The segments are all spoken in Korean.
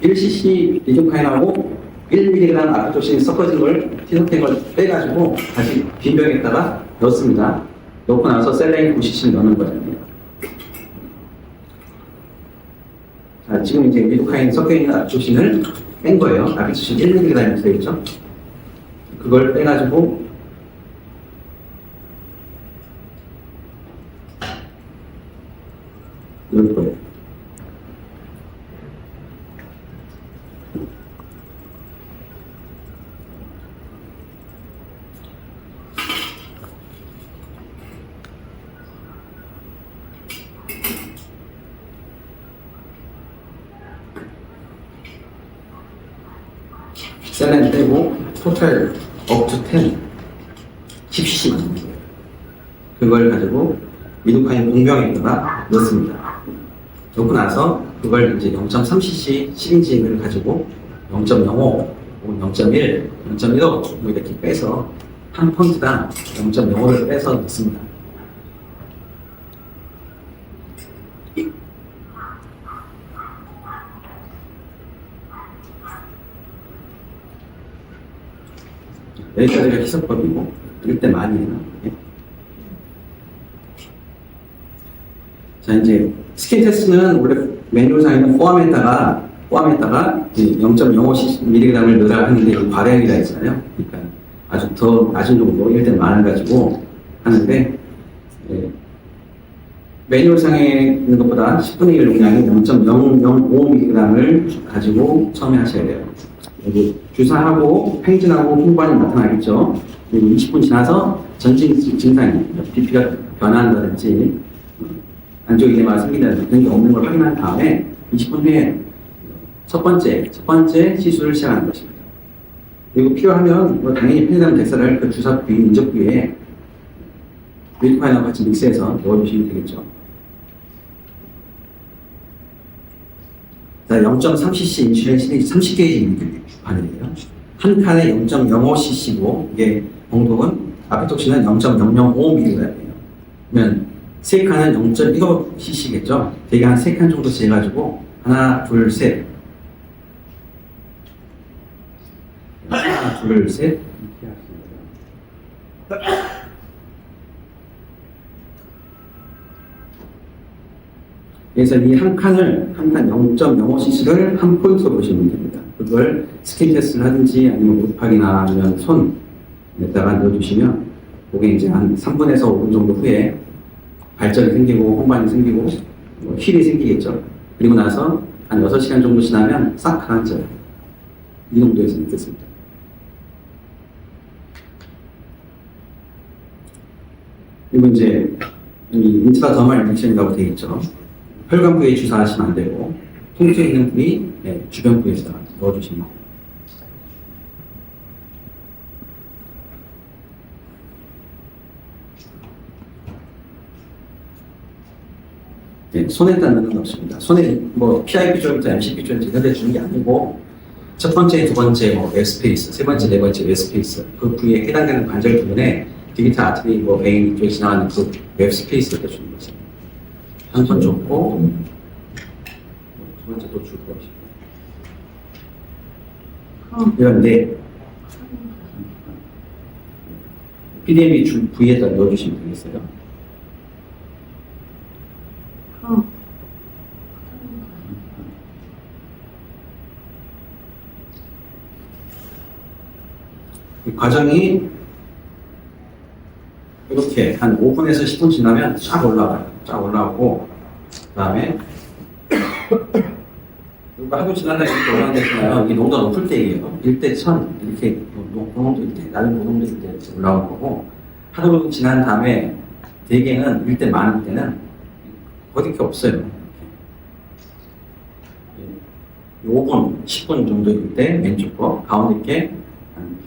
1cc 리도카인하고 1mg 아피토신 섞어진 걸 티석된 걸 빼가지고 다시 빈 병에다가 넣습니다. 넣고 나서 셀레인 9cc 넣는 거잖아요. 자, 지금 이제 리도카인 섞여 있는 아피토신을 뺀 거예요. 아피토신 1mg 되겠죠? 그걸 빼가지고 넣을 거예요. 셀렌 빼고 토탈 업투 10 10cc 맞는 거예요. 그걸 가지고 리도카인 공병에다가 넣습니다. 넣고 나서 그걸 이제 0.3cc 시린지를 가지고 0.05, 0.1, 0.15 뭐 이렇게 빼서 한 폰트당 0.05를 빼서 넣습니다. 여기까지가 희석법이고 뜰 때 많이 해요. 자, 이제 스킨 테스트는 원래 매뉴얼상에는 포함에다가 0.05mg을 넣으라고 하는데 이 과량이라 했잖아요. 그러니까 아주 더 낮은 정도, 이럴 때 많아가지고 하는데, 매뉴얼상에 있는 것보다 10분의 1 용량이 0.005mg을 가지고 처음에 하셔야 돼요. 여기 주사하고 팽진하고 풍부한이 나타나겠죠. 20분 지나서 전신 증상이 BP가 변한다든지 안쪽 이대마가 생긴다든지 그런 게 없는 걸 확인한 다음에 20분 후에 첫 번째 시술을 시작하는 것입니다. 그리고 필요하면 뭐 당연히 편의점 대사를 그 주사 부위, 인접 부위에 리도카인하고 같이 믹스해서 넣어주시면 되겠죠. 자, 0.3cc 인슐린 시리즈 30게이지 바늘이에요. 한 칸에 0.05cc고 이게 공독은 아피톡신은 0.005mg이에요. 그러면 세 칸은 0.15cc겠죠. 되게 한 세 칸 정도 재가지고 하나, 둘, 셋. 하나, 둘, 셋. 그래서 이 한 칸 0.05cc를 한 포인트로 보시면 됩니다. 그걸 스킨 테스트를 하든지 아니면 우드팍이나 아니면 손에다가 넣어주시면 그게 이제 한 3분에서 5분 정도 후에 발전이 생기고 홍반이 생기고 힐이 생기겠죠. 그리고 나서 한 6시간 정도 지나면 싹 가라앉아요. 이 정도에서 있겠습니다. 그리고 이제 인트라더멀 인젝션이라고 되어 있죠. 혈관 부위에 주사하시면 안 되고 통증 있는 부위 주변 부위에서 넣어주시면 돼요. 네, 손에다 넣는 건 없습니다. 손에 뭐 PIP 조부터 MCP 조부터 이런 데 주는 게 아니고 첫 번째, 두 번째 뭐 웹스페이스, 세 번째, 네 번째 웹스페이스 그 부위에 해당되는 관절 부분에 디지털 아트리 뭐 베인 쪽에 지나가는 그 웹스페이스를 주는 거죠. 한 손 줬고 두 번째 또 줄 것이고 이런데 PDM이 줄 부위에다 넣어주시면 되겠어요. 이 과정이 이렇게 한 5분에서 10분 지나면 쫙 올라가요. 쫙 올라오고 그 다음에 이거 하루 지나다 이렇게 올라간다잖아요. 이게 농도가 높을 때예요. 1대 1000 이렇게 고농도일 때, 낮은 고농도일 때 올라올 거고 하루 지난 다음에 대개는 1대 많을 때는 거의 게 없어요. 5분, 10분 정도일 때 왼쪽 거, 가운데 게 한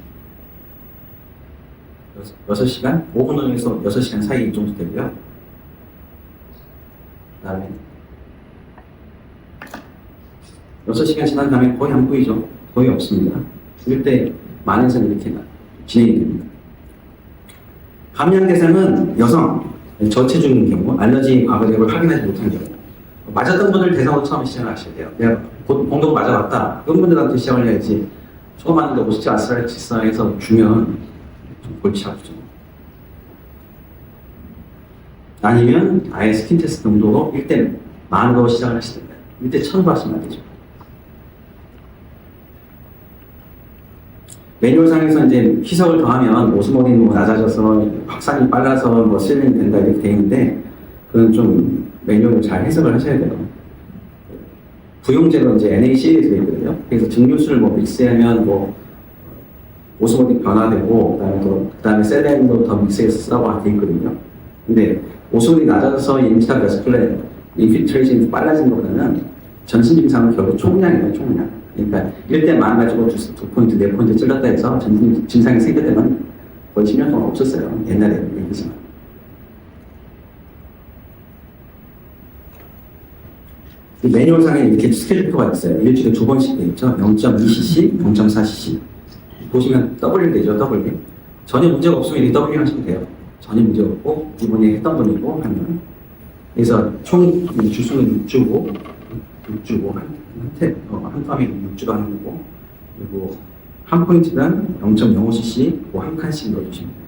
6시간? 5분에서 6시간 사이 정도 되고요. 그 다음에 6시간 지난 다음에 거의 안 보이죠? 거의 없습니다. 이럴 때 만에서는 이렇게 진행이 됩니다. 감량 대상은 여성, 저체중인 경우, 알러지 과거 대를 확인하지 못한 경우, 맞았던 분들 대상으로 처음에 시작하셔야 돼요. 공동 맞아봤다. 그런 분들한테 시작을 해야지. 처음 하는데 57 아스트랄치사에서 주면 좀 골치 아프죠. 아니면 아예 스킨 테스트 정도로 1대 10,000으로 시작을 하시든가 1대 1000으로 하시면 안 되죠. 매뉴얼상에서 이제 희석을 더하면 오스모딘이 뭐 낮아져서 확산이 빨라서 뭐 실링이 된다 이렇게 되어 있는데 그건 좀 매뉴얼을 잘 해석을 하셔야 돼요. 부용제로 이제 NaCl이 되어있거든요. 그래서 증류수를 뭐 믹스하면 뭐 오스모딘 변화되고 그다음에 셀렌도 더 믹스해서 쓰라고 되어 있거든요. 근데 오스모딘이 낮아져서 인지타 베스쿨레 인필트레이션이 빨라진 것보다는 전신 증상은 결국 총량이에요, 총량. 그러니까 1대 10,000 가지고 2포인트, 4포인트 찔렀다 해서 전신 증상이 생겨되면 거의 10년 동안 없었어요. 옛날에 얘기지만. 매뉴얼상에 이렇게 스케줄표가 있어요. 일주일에 2번씩 되어 있죠. 0.2cc, 0.4cc. 보시면 W 되죠, W. 전혀 문제가 없으면 이렇게 W 하시면 돼요. 전혀 문제 없고, 이분이 했던 분이고 하면. 그래서 총 주수는 6주고, 한 팜이 6주가 하는 거고, 그리고 한 포인트당 0.05cc, 한 칸씩 넣어주시면 돼요.